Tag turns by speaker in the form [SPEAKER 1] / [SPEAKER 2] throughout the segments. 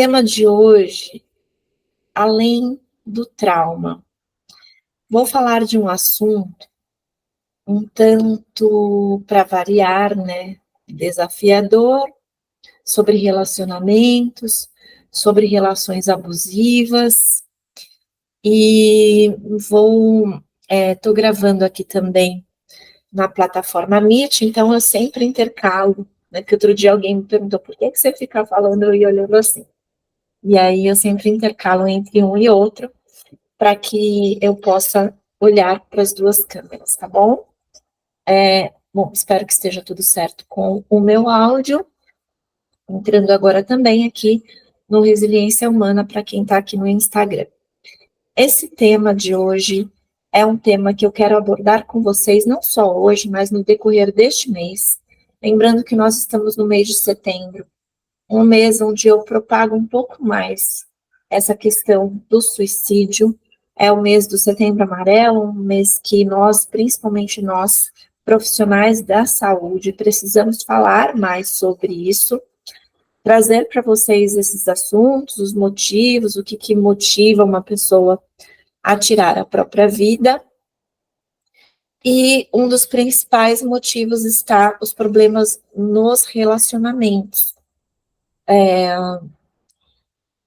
[SPEAKER 1] Tema de hoje, além do trauma. Vou falar de um assunto um tanto para variar, né? Desafiador, sobre relacionamentos, sobre relações abusivas. E estou gravando aqui também na plataforma Meet, então eu sempre intercalo, né? Que outro dia alguém me perguntou por que você fica falando e olhando assim. E aí eu sempre intercalo entre um e outro, para que eu possa olhar para as duas câmeras, tá bom? Bom, espero que esteja tudo certo com o meu áudio. Entrando agora também aqui no Resiliência Humana, para quem está aqui no Instagram. Esse tema de hoje é um tema que eu quero abordar com vocês, não só hoje, mas no decorrer deste mês. Lembrando que nós estamos no mês de setembro, um mês onde eu propago um pouco mais essa questão do suicídio. É o mês do Setembro Amarelo, um mês que nós, principalmente nós, profissionais da saúde, precisamos falar mais sobre isso, trazer para vocês esses assuntos, os motivos, o que motiva uma pessoa a tirar a própria vida. E um dos principais motivos está os problemas nos relacionamentos.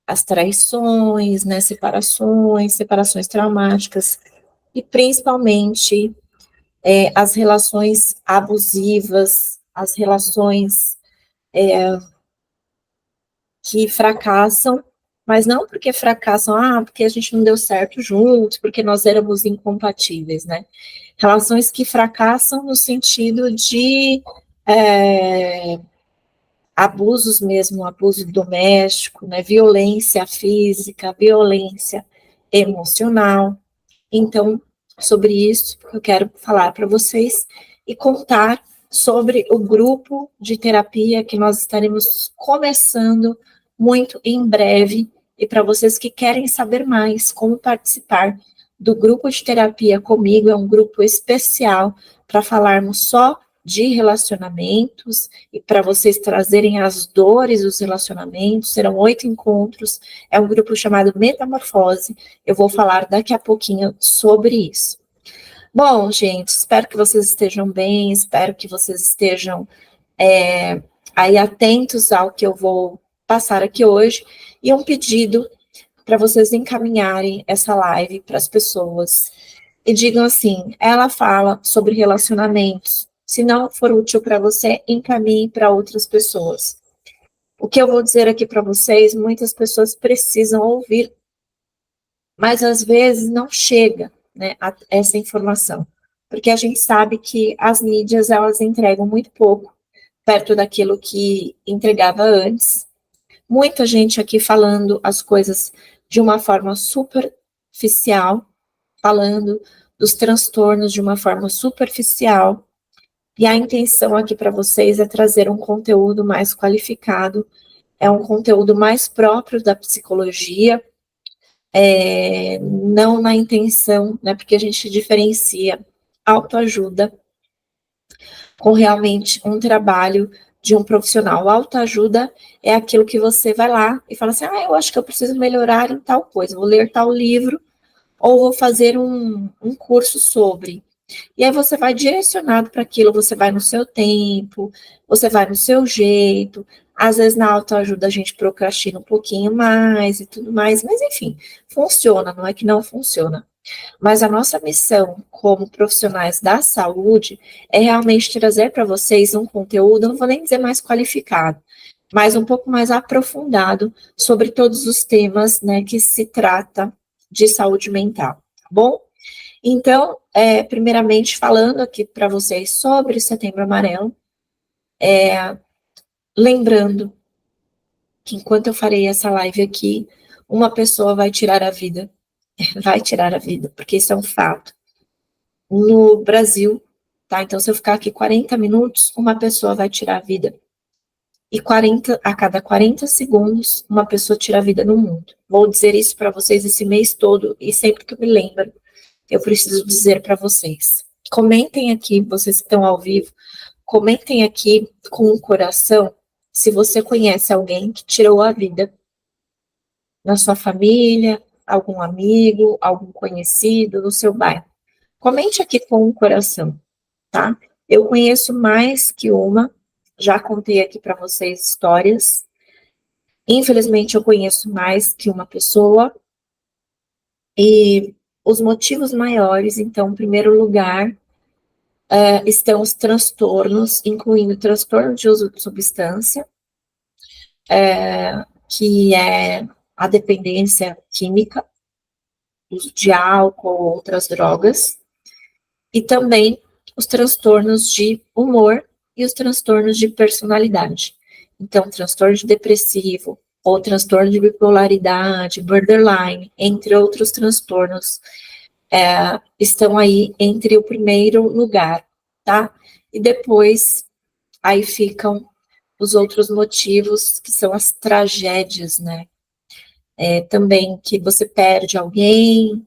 [SPEAKER 1] As traições, né, separações traumáticas, e principalmente as relações abusivas, as relações que fracassam, mas não porque fracassam, porque a gente não deu certo juntos, porque nós éramos incompatíveis, né? Relações que fracassam no sentido de abusos mesmo, abuso doméstico, né? Violência física, violência emocional. Então, sobre isso eu quero falar para vocês e contar sobre o grupo de terapia que nós estaremos começando muito em breve. E para vocês que querem saber mais como participar do grupo de terapia comigo, é um grupo especial para falarmos só de relacionamentos e para vocês trazerem as dores dos relacionamentos. Serão 8 encontros, é um grupo chamado Metamorfose. Eu vou falar daqui a pouquinho sobre isso. Bom, gente, espero que vocês estejam bem, espero que vocês estejam aí atentos ao que eu vou passar aqui hoje, e um pedido para vocês encaminharem essa live para as pessoas e digam assim: ela fala sobre relacionamentos, se não for útil para você, encaminhe para outras pessoas. O que eu vou dizer aqui para vocês, muitas pessoas precisam ouvir, mas às vezes não chega, né, a essa informação, porque a gente sabe que as mídias, elas entregam muito pouco, perto daquilo que entregava antes. Muita gente aqui falando as coisas de uma forma superficial, falando dos transtornos de uma forma superficial, e a intenção aqui para vocês é trazer um conteúdo mais qualificado, é um conteúdo mais próprio da psicologia, não na intenção, né, porque a gente diferencia autoajuda com realmente um trabalho de um profissional. Autoajuda é aquilo que você vai lá e fala assim: eu acho que eu preciso melhorar em tal coisa, vou ler tal livro, ou vou fazer um curso sobre. E aí você vai direcionado para aquilo, você vai no seu tempo, você vai no seu jeito. Às vezes na autoajuda a gente procrastina um pouquinho mais e tudo mais, mas enfim, funciona, não é que não funciona. Mas a nossa missão como profissionais da saúde é realmente trazer para vocês um conteúdo, não vou nem dizer mais qualificado, mas um pouco mais aprofundado sobre todos os temas, né, que se trata de saúde mental, tá bom? Então, primeiramente, falando aqui para vocês sobre o Setembro Amarelo, lembrando que enquanto eu farei essa live aqui, uma pessoa vai tirar a vida, porque isso é um fato, no Brasil, tá? Então, se eu ficar aqui 40 minutos, uma pessoa vai tirar a vida. E a cada 40 segundos, uma pessoa tira a vida no mundo. Vou dizer isso para vocês esse mês todo, e sempre que eu me lembro, eu preciso dizer para vocês. Comentem aqui, vocês que estão ao vivo, comentem aqui com o coração se você conhece alguém que tirou a vida na sua família, algum amigo, algum conhecido, no seu bairro. Comente aqui com o coração, tá? Eu conheço mais que uma, já contei aqui para vocês histórias. Infelizmente, eu conheço mais que uma pessoa. E os motivos maiores, então, em primeiro lugar, estão os transtornos, incluindo transtorno de uso de substância, que é a dependência química, uso de álcool ou outras drogas, e também os transtornos de humor e os transtornos de personalidade. Então, transtorno de depressivo, ou transtorno de bipolaridade, borderline, entre outros transtornos, estão aí entre o primeiro lugar, tá? E depois, aí ficam os outros motivos, que são as tragédias, né? Também que você perde alguém,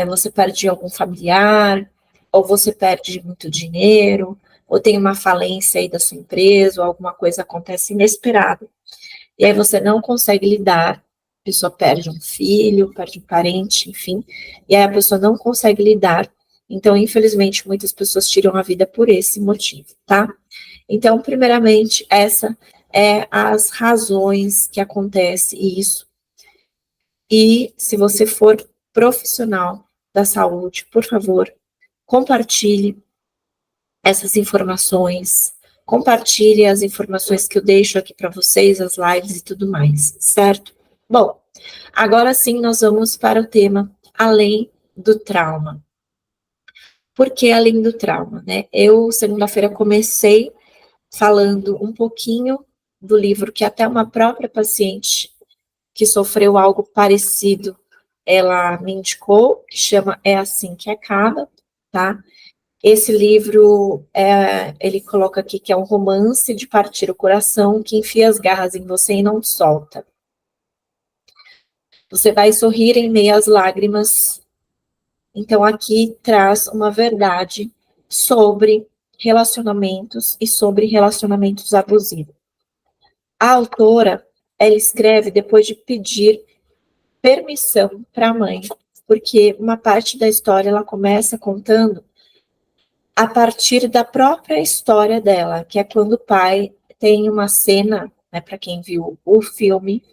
[SPEAKER 1] você perde algum familiar, ou você perde muito dinheiro, ou tem uma falência aí da sua empresa, ou alguma coisa acontece inesperada. E aí você não consegue lidar, a pessoa perde um filho, perde um parente, enfim, e aí a pessoa não consegue lidar. Então, infelizmente, muitas pessoas tiram a vida por esse motivo, tá? Então, primeiramente, essa é as razões que acontece isso. E se você for profissional da saúde, por favor, compartilhe essas informações, compartilhe as informações que eu deixo aqui para vocês, as lives e tudo mais, certo? Bom, agora sim nós vamos para o tema além do trauma. Por que além do trauma, né? Eu, segunda-feira, comecei falando um pouquinho do livro que até uma própria paciente que sofreu algo parecido, ela me indicou, que chama É Assim que Acaba, tá? Esse livro, ele coloca aqui que é um romance de partir o coração que enfia as garras em você e não solta. Você vai sorrir em meio às lágrimas. Então, aqui traz uma verdade sobre relacionamentos e sobre relacionamentos abusivos. A autora, ela escreve depois de pedir permissão para a mãe, porque uma parte da história ela começa contando a partir da própria história dela, que é quando o pai tem uma cena, né, para quem viu o filme,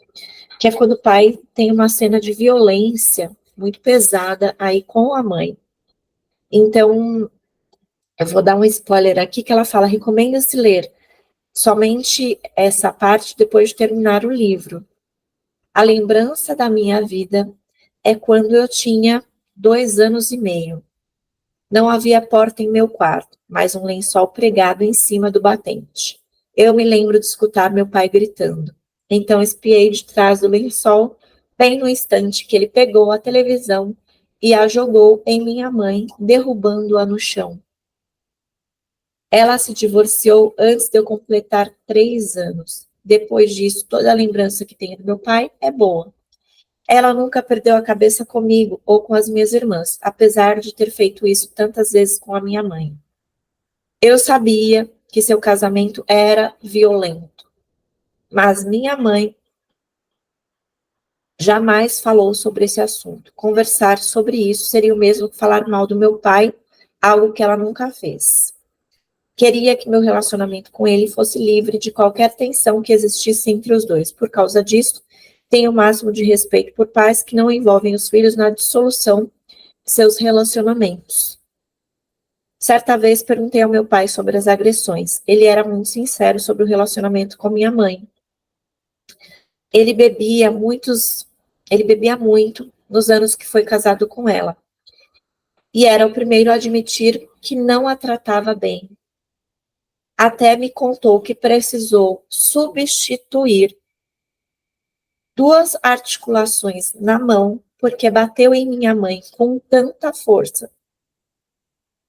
[SPEAKER 1] que é quando o pai tem uma cena de violência muito pesada aí com a mãe. Então, eu vou dar um spoiler aqui que ela fala, recomenda-se ler somente essa parte depois de terminar o livro. A lembrança da minha vida é quando eu tinha 2 anos e meio. Não havia porta em meu quarto, mas um lençol pregado em cima do batente. Eu me lembro de escutar meu pai gritando. Então espiei de trás do lençol, bem no instante que ele pegou a televisão e a jogou em minha mãe, derrubando-a no chão. Ela se divorciou antes de eu completar 3 anos. Depois disso, toda a lembrança que tenho do meu pai é boa. Ela nunca perdeu a cabeça comigo ou com as minhas irmãs, apesar de ter feito isso tantas vezes com a minha mãe. Eu sabia que seu casamento era violento, mas minha mãe jamais falou sobre esse assunto. Conversar sobre isso seria o mesmo que falar mal do meu pai, algo que ela nunca fez. Queria que meu relacionamento com ele fosse livre de qualquer tensão que existisse entre os dois. Por causa disso, tenho o máximo de respeito por pais que não envolvem os filhos na dissolução de seus relacionamentos. Certa vez perguntei ao meu pai sobre as agressões. Ele era muito sincero sobre o relacionamento com minha mãe. Ele bebia muito nos anos que foi casado com ela. E era o primeiro a admitir que não a tratava bem. Até me contou que precisou substituir 2 articulações na mão porque bateu em minha mãe com tanta força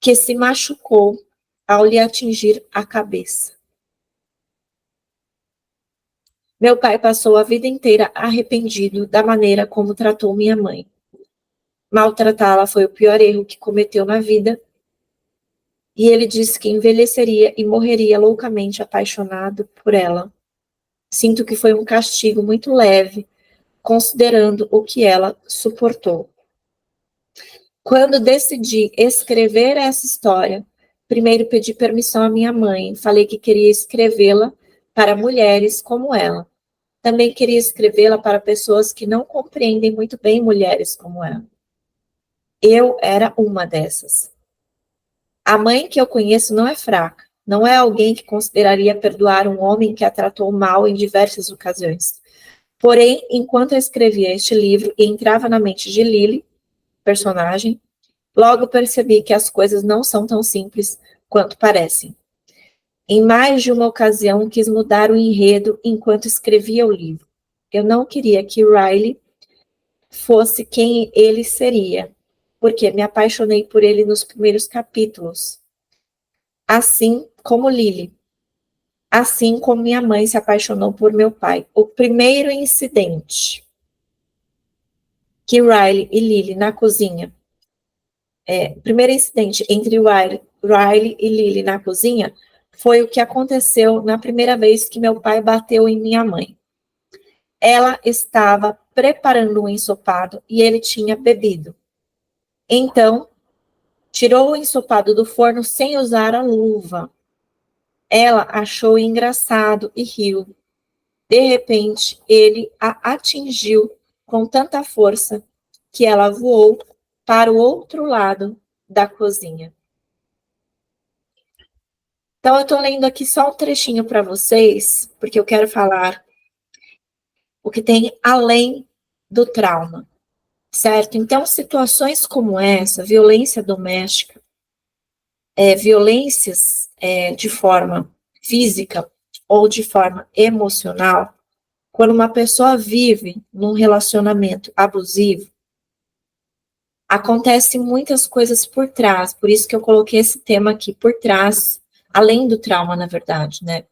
[SPEAKER 1] que se machucou ao lhe atingir a cabeça. Meu pai passou a vida inteira arrependido da maneira como tratou minha mãe. Maltratá-la foi o pior erro que cometeu na vida, e ele disse que envelheceria e morreria loucamente apaixonado por ela. Sinto que foi um castigo muito leve considerando o que ela suportou. Quando decidi escrever essa história, primeiro pedi permissão à minha mãe, falei que queria escrevê-la para mulheres como ela. Também queria escrevê-la para pessoas que não compreendem muito bem mulheres como ela. Eu era uma dessas. A mãe que eu conheço não é fraca, não é alguém que consideraria perdoar um homem que a tratou mal em diversas ocasiões. Porém, enquanto eu escrevia este livro e entrava na mente de Lily, personagem, logo percebi que as coisas não são tão simples quanto parecem. Em mais de uma ocasião, quis mudar o enredo enquanto escrevia o livro. Eu não queria que Riley fosse quem ele seria, porque me apaixonei por ele nos primeiros capítulos. Assim como Lily. Assim como minha mãe se apaixonou por meu pai. O primeiro incidente que Riley e Lily na cozinha, o primeiro incidente entre Riley e Lily na cozinha foi o que aconteceu na primeira vez que meu pai bateu em minha mãe. Ela estava preparando um ensopado e ele tinha bebido. Então, tirou o ensopado do forno sem usar a luva. Ela achou engraçado e riu. De repente, ele a atingiu com tanta força que ela voou para o outro lado da cozinha. Então, eu estou lendo aqui só um trechinho para vocês, porque eu quero falar o que tem além do trauma, certo? Então, situações como essa, violência doméstica, violências de forma física ou de forma emocional, quando uma pessoa vive num relacionamento abusivo, acontecem muitas coisas por trás, por isso que eu coloquei esse tema aqui, por trás, além do trauma, na verdade, né?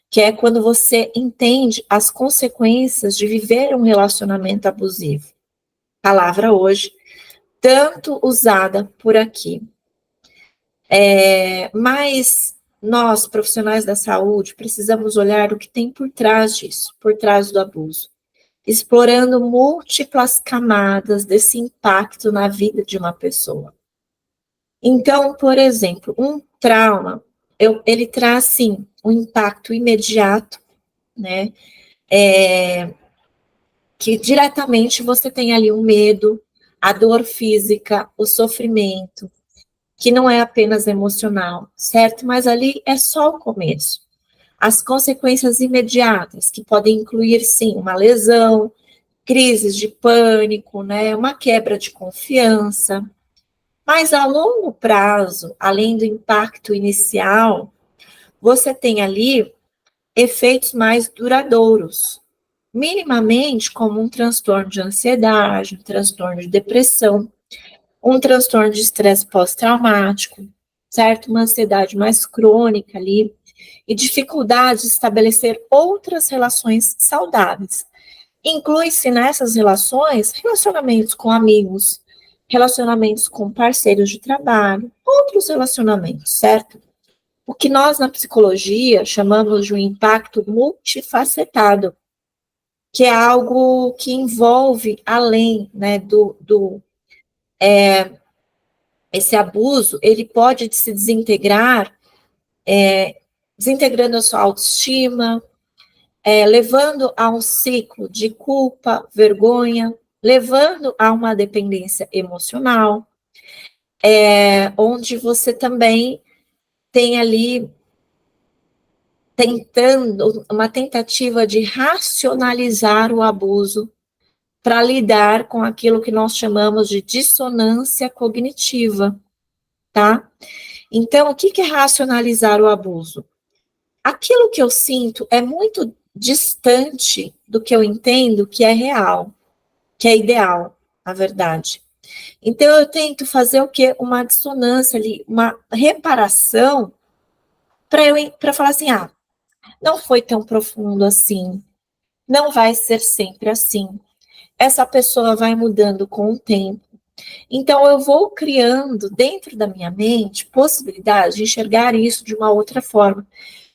[SPEAKER 1] Que é quando você entende as consequências de viver um relacionamento abusivo. Palavra hoje, tanto usada por aqui. Mas nós, profissionais da saúde, precisamos olhar o que tem por trás disso, por trás do abuso, explorando múltiplas camadas desse impacto na vida de uma pessoa. Então, por exemplo, um trauma, ele traz, sim, um impacto imediato, né, que diretamente você tem ali o medo, a dor física, o sofrimento, que não é apenas emocional, certo? Mas ali é só o começo. As consequências imediatas, que podem incluir, sim, uma lesão, crises de pânico, né, uma quebra de confiança. Mas a longo prazo, além do impacto inicial, você tem ali efeitos mais duradouros, minimamente como um transtorno de ansiedade, um transtorno de depressão, um transtorno de estresse pós-traumático, certo? Uma ansiedade mais crônica ali, e dificuldade de estabelecer outras relações saudáveis. Inclui-se nessas relações relacionamentos com amigos, relacionamentos com parceiros de trabalho, outros relacionamentos, certo? O que nós na psicologia chamamos de um impacto multifacetado, que é algo que envolve além, né, esse abuso, ele pode se desintegrar, desintegrando a sua autoestima, levando a um ciclo de culpa, vergonha, levando a uma dependência emocional, onde você também tem ali tentando uma tentativa de racionalizar o abuso para lidar com aquilo que nós chamamos de dissonância cognitiva, tá? Então, o que é racionalizar o abuso? Aquilo que eu sinto é muito distante do que eu entendo que é real, que é ideal, na verdade. Então, eu tento fazer o quê? Uma dissonância ali, uma reparação, para falar assim, não foi tão profundo assim, não vai ser sempre assim, essa pessoa vai mudando com o tempo. Então, eu vou criando dentro da minha mente possibilidade de enxergar isso de uma outra forma.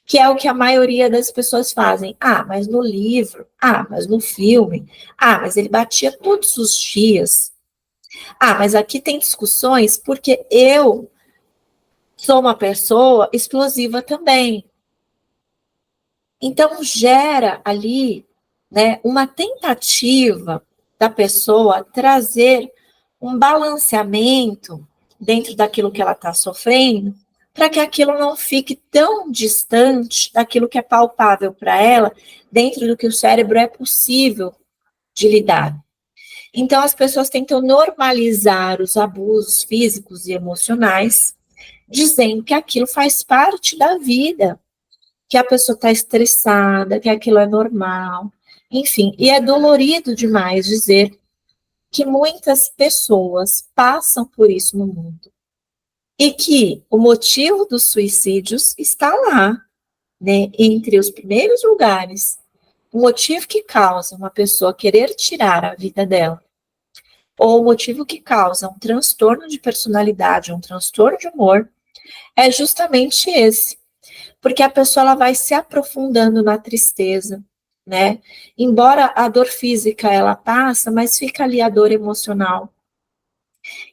[SPEAKER 1] que é o que a maioria das pessoas fazem. Ah, mas no livro, ah, mas no filme, ah, mas ele batia todos os dias. Ah, mas aqui tem discussões porque eu sou uma pessoa explosiva também. Então, gera ali, né, uma tentativa da pessoa trazer um balanceamento dentro daquilo que ela está sofrendo, para que aquilo não fique tão distante daquilo que é palpável para ela, dentro do que o cérebro é possível de lidar. Então, as pessoas tentam normalizar os abusos físicos e emocionais, dizendo que aquilo faz parte da vida, que a pessoa está estressada, que aquilo é normal, enfim. E é dolorido demais dizer que muitas pessoas passam por isso no mundo. E que o motivo dos suicídios está lá, né, entre os primeiros lugares. O motivo que causa uma pessoa querer tirar a vida dela, ou o motivo que causa um transtorno de personalidade, um transtorno de humor, é justamente esse. Porque a pessoa ela vai se aprofundando na tristeza, né? Embora a dor física ela passa, mas fica ali a dor emocional.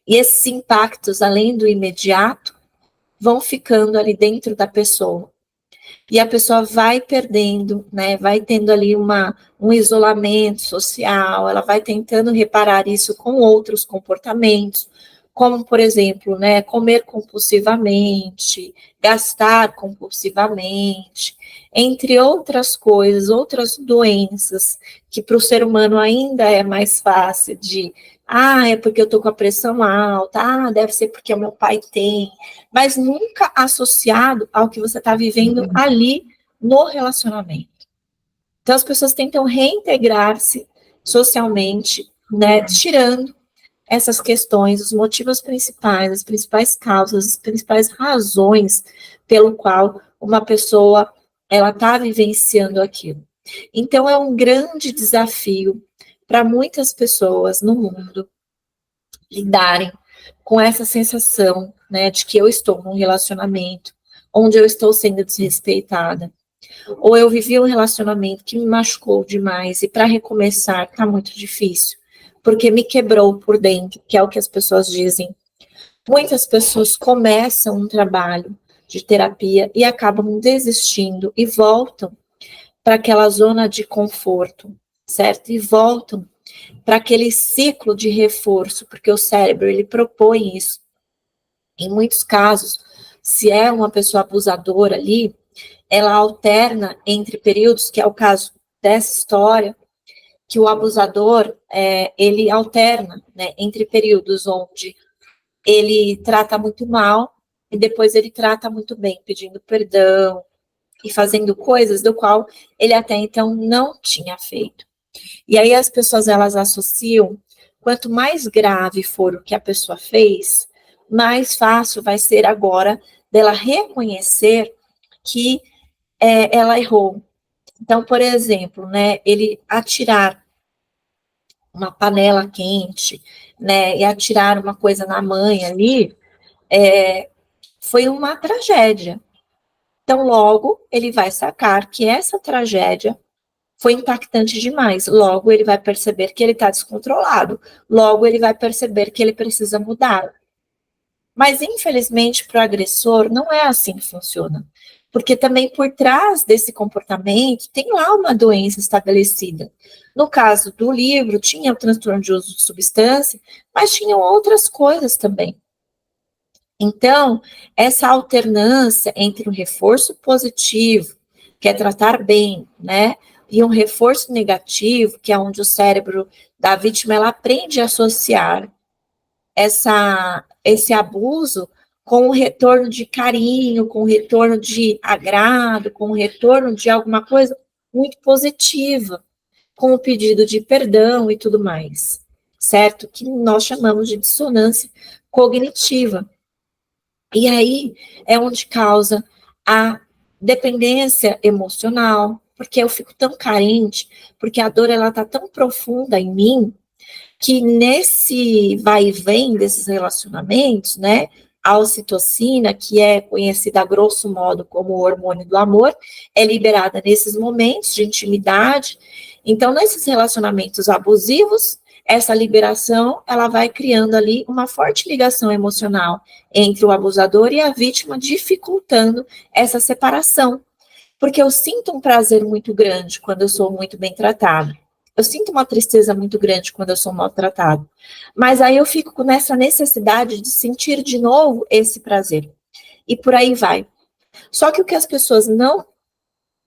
[SPEAKER 1] E esses impactos, além do imediato, vão ficando ali dentro da pessoa. E a pessoa vai perdendo, né? Vai tendo ali um isolamento social, ela vai tentando reparar isso com outros comportamentos, como, por exemplo, né, comer compulsivamente, gastar compulsivamente, entre outras coisas, outras doenças, que para o ser humano ainda é mais fácil de, é porque eu estou com a pressão alta, deve ser porque o meu pai tem, mas nunca associado ao que você está vivendo ali no relacionamento. Então, as pessoas tentam reintegrar-se socialmente, né, tirando essas questões, os motivos principais, as principais causas, as principais razões pelo qual uma pessoa ela está vivenciando aquilo. Então, é um grande desafio para muitas pessoas no mundo lidarem com essa sensação, né, de que eu estou num relacionamento onde eu estou sendo desrespeitada, ou eu vivi um relacionamento que me machucou demais e para recomeçar está muito difícil, porque me quebrou por dentro, que é o que as pessoas dizem. Muitas pessoas começam um trabalho de terapia e acabam desistindo e voltam para aquela zona de conforto, certo? E voltam para aquele ciclo de reforço, porque o cérebro ele propõe isso. Em muitos casos, se é uma pessoa abusadora ali, ela alterna entre períodos, que é o caso dessa história, que o abusador, ele alterna, né, entre períodos onde ele trata muito mal e depois ele trata muito bem, pedindo perdão e fazendo coisas do qual ele até então não tinha feito. E aí as pessoas, elas associam, quanto mais grave for o que a pessoa fez, mais fácil vai ser agora dela reconhecer que ela errou. Então, por exemplo, né, ele atirar uma panela quente, né, e atirar uma coisa na mãe ali, foi uma tragédia. Então, logo, ele vai sacar que essa tragédia foi impactante demais. Logo, ele vai perceber que ele está descontrolado. Logo, ele vai perceber que ele precisa mudar. Mas, infelizmente, para o agressor, não é assim que funciona. Porque também por trás desse comportamento tem lá uma doença estabelecida. No caso do livro, tinha o transtorno de uso de substância, mas tinham outras coisas também. Então, essa alternância entre um reforço positivo, que é tratar bem, né, e um reforço negativo, que é onde o cérebro da vítima ela aprende a associar esse abuso com o retorno de carinho, com o retorno de agrado, com o retorno de alguma coisa muito positiva, com o pedido de perdão e tudo mais, certo? Que nós chamamos de dissonância cognitiva. E aí é onde causa a dependência emocional, porque eu fico tão carente, porque a dor ela tá tão profunda em mim, que nesse vai e vem desses relacionamentos, né, A ocitocina, que é conhecida a grosso modo como o hormônio do amor, é liberada nesses momentos de intimidade. Então, nesses relacionamentos abusivos, essa liberação, ela vai criando ali uma forte ligação emocional entre o abusador e a vítima, dificultando essa separação. Porque eu sinto um prazer muito grande quando eu sou muito bem tratada. Eu sinto uma tristeza muito grande quando eu sou maltratada. Mas aí eu fico nessa necessidade de sentir de novo esse prazer. E por aí vai. Só que o que as pessoas não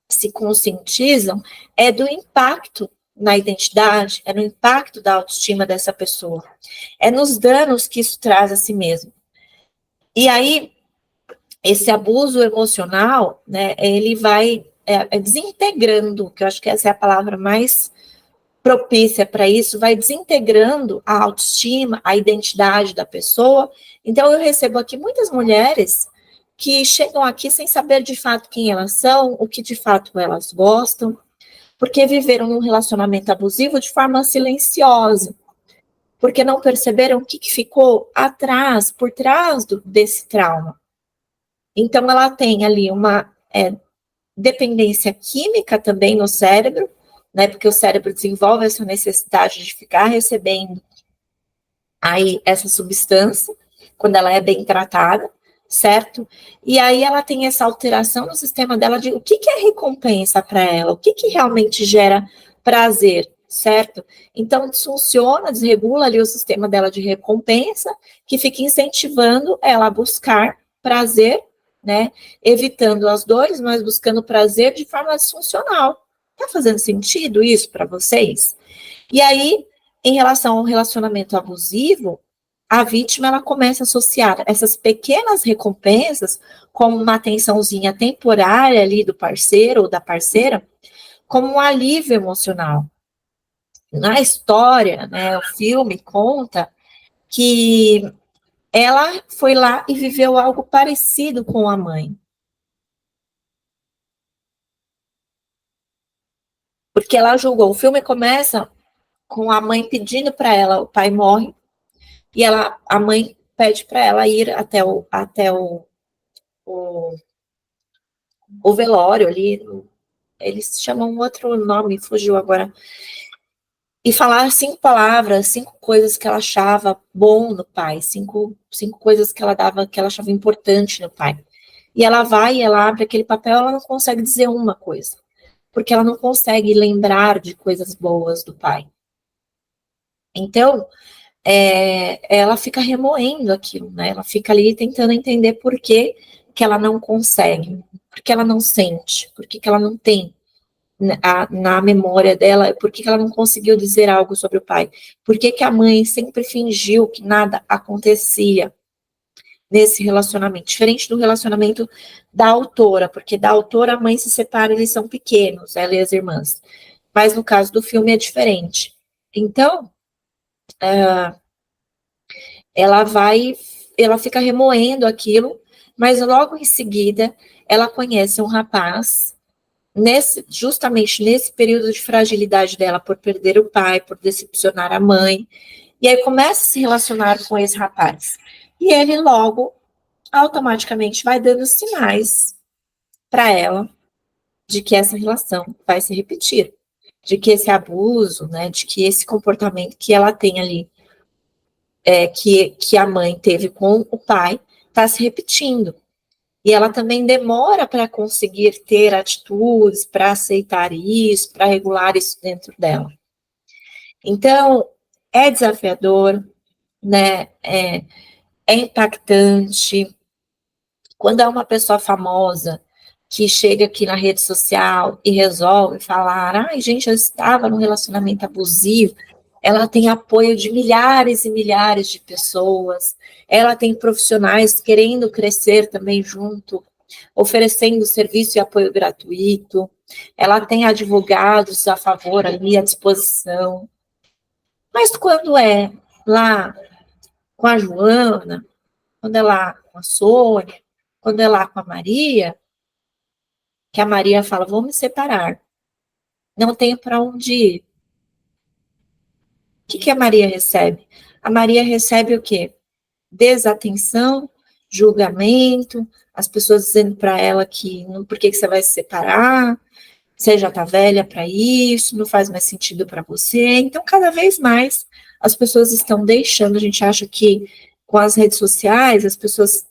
[SPEAKER 1] se conscientizam é do impacto na identidade, é no impacto da autoestima dessa pessoa, é nos danos que isso traz a si mesmo. E aí, esse abuso emocional, né, ele vai desintegrando, que eu acho que essa é a palavra mais propícia para isso, vai desintegrando a autoestima, a identidade da pessoa. Então, eu recebo aqui muitas mulheres que chegam aqui sem saber de fato quem elas são, o que de fato elas gostam, porque viveram num relacionamento abusivo de forma silenciosa, porque não perceberam o que ficou atrás, por trás desse trauma. Então, ela tem ali uma dependência química também no cérebro, né, porque o cérebro desenvolve essa necessidade de ficar recebendo aí essa substância, quando ela é bem tratada, certo? E aí ela tem essa alteração no sistema dela de o que é recompensa para ela, o que realmente gera prazer, certo? Então funciona, desregula ali o sistema dela de recompensa, que fica incentivando ela a buscar prazer, né? Evitando as dores, mas buscando prazer de forma disfuncional. Tá fazendo sentido isso para vocês? E aí, em relação ao relacionamento abusivo, a vítima ela começa a associar essas pequenas recompensas, como uma atençãozinha temporária ali do parceiro ou da parceira, como um alívio emocional. Na história, né, o filme conta que ela foi lá e viveu algo parecido com a mãe. Porque ela julgou. O filme começa com a mãe pedindo para ela, o pai morre, e a mãe pede para ela ir o, o velório ali, eles chamam um outro nome, fugiu agora, e falar 5 palavras, 5 coisas que ela achava bom no pai, cinco coisas que ela dava, que ela achava importante no pai. E ela vai e ela abre aquele papel, ela não consegue dizer uma coisa, porque ela não consegue lembrar de coisas boas do pai. Então, ela fica remoendo aquilo, né? Ela fica ali tentando entender por que ela não consegue, por que ela não sente, por que ela não tem na memória dela, por que ela não conseguiu dizer algo sobre o pai, por que a mãe sempre fingiu que nada acontecia nesse relacionamento, diferente do relacionamento da autora, porque da autora a mãe se separa, eles são pequenos, ela e as irmãs, mas no caso do filme é diferente. Então, ela fica remoendo aquilo, mas logo em seguida ela conhece um rapaz, justamente nesse período de fragilidade dela, por perder o pai, por decepcionar a mãe, e aí começa a se relacionar com esse rapaz. E ele logo, automaticamente, vai dando sinais para ela de que essa relação vai se repetir, de que esse abuso, né, de que esse comportamento que ela tem ali que a mãe teve com o pai está se repetindo. E ela também demora para conseguir ter atitudes, para aceitar isso, para regular isso dentro dela. Então, é desafiador, né? É impactante. Quando é uma pessoa famosa que chega aqui na rede social e resolve falar, ai, gente, eu estava num relacionamento abusivo, ela tem apoio de milhares e milhares de pessoas, ela tem profissionais querendo crescer também junto, oferecendo serviço e apoio gratuito, ela tem advogados a favor ali, à disposição. Mas quando é lá com a Joana, quando é lá com a Sônia, quando é lá com a Maria, que a Maria fala, vou me separar, não tenho para onde ir. O que a Maria recebe? A Maria recebe o quê? Desatenção julgamento, as pessoas dizendo para ela que por que você vai se separar, você já está velha para isso, não faz mais sentido para você. Então, cada vez mais as pessoas estão deixando, a gente acha que com as redes sociais as pessoas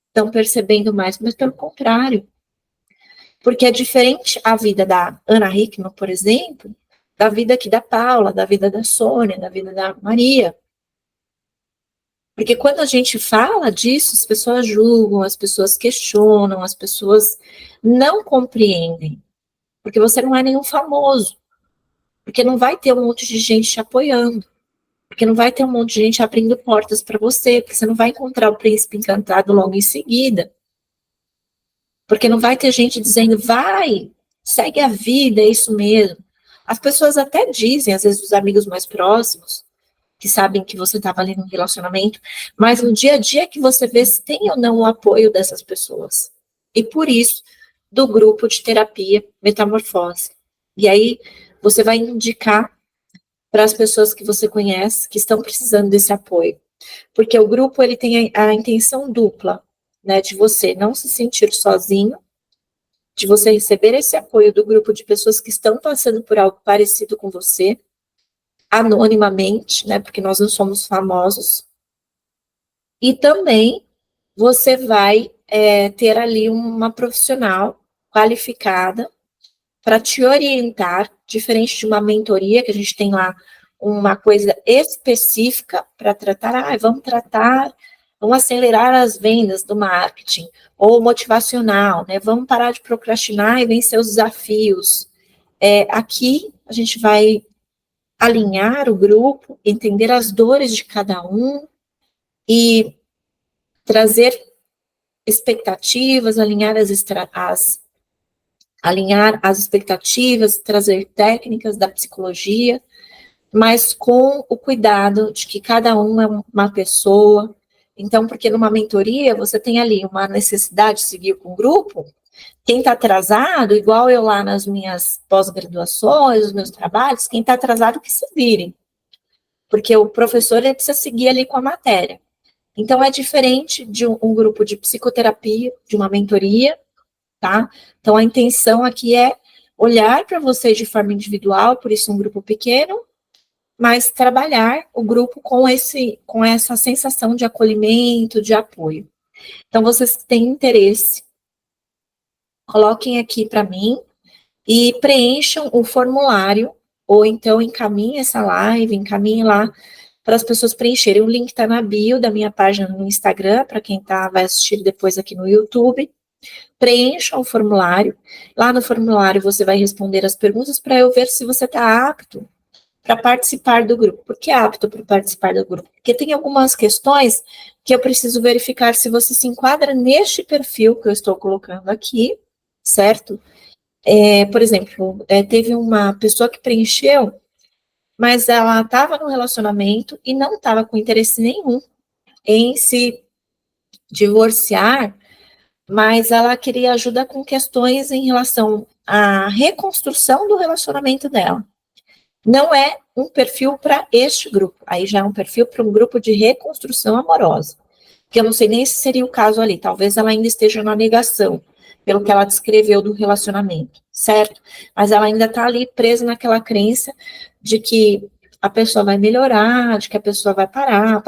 [SPEAKER 1] estão percebendo mais, mas pelo contrário. Porque é diferente a vida da Ana Hickman, por exemplo, da vida aqui da Paula, da vida da Sônia, da vida da Maria. Porque quando a gente fala disso, as pessoas julgam, as pessoas questionam, as pessoas não compreendem. Porque você não é nenhum famoso. Porque não vai ter um monte de gente te apoiando. Porque não vai ter um monte de gente abrindo portas para você. Porque você não vai encontrar o príncipe encantado logo em seguida. Porque não vai ter gente dizendo, vai, segue a vida, é isso mesmo. As pessoas até dizem, às vezes os amigos mais próximos, que sabem que você estava ali num relacionamento, mas no dia a dia que você vê se tem ou não o apoio dessas pessoas. E por isso, do grupo de terapia Metamorfose. E aí, você vai indicar para as pessoas que você conhece, que estão precisando desse apoio. Porque o grupo, ele tem a intenção dupla, né, de você não se sentir sozinho, de você receber esse apoio do grupo de pessoas que estão passando por algo parecido com você, anonimamente, né, porque nós não somos famosos, e também você vai ter ali uma profissional qualificada para te orientar, diferente de uma mentoria, que a gente tem lá uma coisa específica para tratar, vamos acelerar as vendas do marketing, ou motivacional, né, vamos parar de procrastinar e vencer os desafios. Aqui a gente vai alinhar o grupo, entender as dores de cada um e trazer expectativas, alinhar as expectativas, trazer técnicas da psicologia, mas com o cuidado de que cada um é uma pessoa. Então, porque numa mentoria você tem ali uma necessidade de seguir com o grupo, quem está atrasado, igual eu lá nas minhas pós-graduações, os meus trabalhos, quem está atrasado que se virem. Porque o professor ele precisa seguir ali com a matéria. Então, é diferente de um grupo de psicoterapia, de uma mentoria, tá? Então, a intenção aqui é olhar para vocês de forma individual, por isso um grupo pequeno, mas trabalhar o grupo com essa sensação de acolhimento, de apoio. Então, vocês que têm interesse, coloquem aqui para mim e preencham o formulário, ou então encaminhem essa live, encaminhem lá para as pessoas preencherem. O link está na bio da minha página no Instagram, para quem vai assistir depois aqui no YouTube. Preencham o formulário. Lá no formulário você vai responder as perguntas para eu ver se você está apto para participar do grupo. Por que apto para participar do grupo? Porque tem algumas questões que eu preciso verificar se você se enquadra neste perfil que eu estou colocando aqui, certo? Por exemplo, teve uma pessoa que preencheu, mas ela estava no relacionamento e não estava com interesse nenhum em se divorciar, mas ela queria ajuda com questões em relação à reconstrução do relacionamento dela. Não é um perfil para este grupo, aí já é um perfil para um grupo de reconstrução amorosa, que eu não sei nem se seria o caso ali, talvez ela ainda esteja na negação, pelo que ela descreveu do relacionamento, certo? Mas ela ainda está ali presa naquela crença de que a pessoa vai melhorar, de que a pessoa vai parar,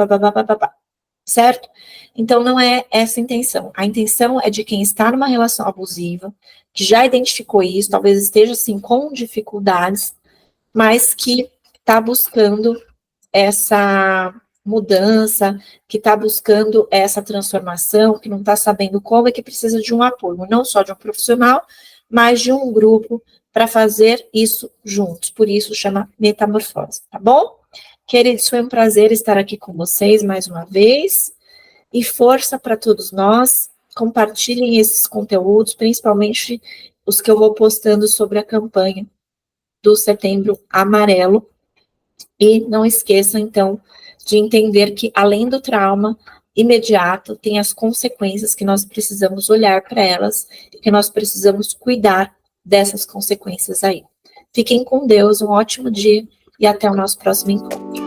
[SPEAKER 1] certo? Então, não é essa a intenção. A intenção é de quem está numa relação abusiva, que já identificou isso, talvez esteja, assim, com dificuldades, mas que está buscando essa mudança, que está buscando essa transformação, que não está sabendo como, é que precisa de um apoio, não só de um profissional, mas de um grupo para fazer isso juntos. Por isso chama Metamorfose, tá bom? Queridos, foi um prazer estar aqui com vocês mais uma vez, e força para todos nós. Compartilhem esses conteúdos, principalmente os que eu vou postando sobre a campanha do Setembro Amarelo, e não esqueçam, então, de entender que, além do trauma imediato, tem as consequências que nós precisamos olhar para elas, e que nós precisamos cuidar dessas consequências aí. Fiquem com Deus, um ótimo dia, e até o nosso próximo encontro.